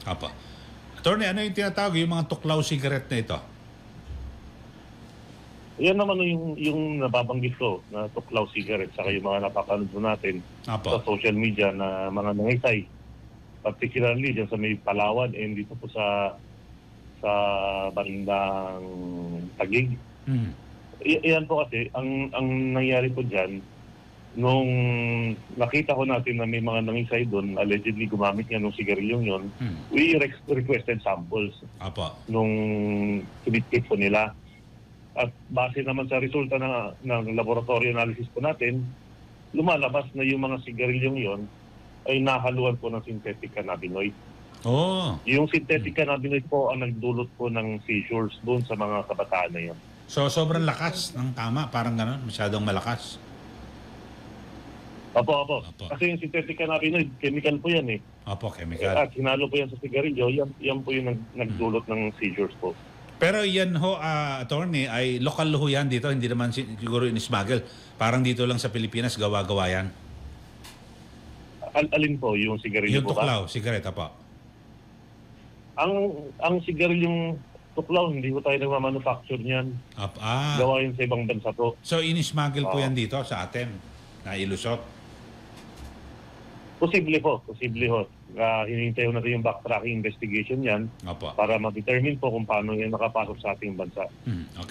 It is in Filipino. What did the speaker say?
Apa. Attorney, ano yung tinatawag yung mga tuklaw cigarette na ito? Yan naman yung nababanggit ko na tuklaw cigarette saka yung mga napapanood natin sa Apa. social media na mga nangisay. Particularly dyan sa may Palawan and dito po sa bandang Taguig. Hmm. Yan po kasi, ang nangyari po dyan, nung nakita ko natin na may mga nangisay doon, allegedly gumamit nga ng sigarilyong yun, we requested samples Apa. nung kinitkit po nila. At base naman sa resulta ng laboratory analysis po natin, lumalabas na yung mga sigarilyong yon ay nahaluan po ng synthetic cannabinoid. Oh. Yung synthetic cannabinoid po ang nagdulot po ng seizures doon sa mga kabataan na yun. So, sobrang lakas ng tama. Parang gano'n. Masyadong malakas. Opo. Kasi yung synthetic cannabinoid, chemical po yan eh. Opo, chemical. At hinalo po yan sa sigarilyo, yan po yung nagdulot ng seizures po. Pero yan ho, attorney, ay lokal ho yan dito. Hindi naman siguro in-smuggle. Parang dito lang sa Pilipinas, gawa-gawa yan. Alin po yung sigarilyo Yung po ba? tuklaw, sigareta po. Ang sigarilyong tuklaw, hindi ko tayo nagmamanufacture niyan. Gawa yun sa ibang bansa po. So, in-smuggle po yan dito sa atin, na ilusot. Posible ho. Hinihintay ho natin yung backtracking investigation yan Opo. para ma-determine po kung paano yan nakapasok sa ating bansa. Okay.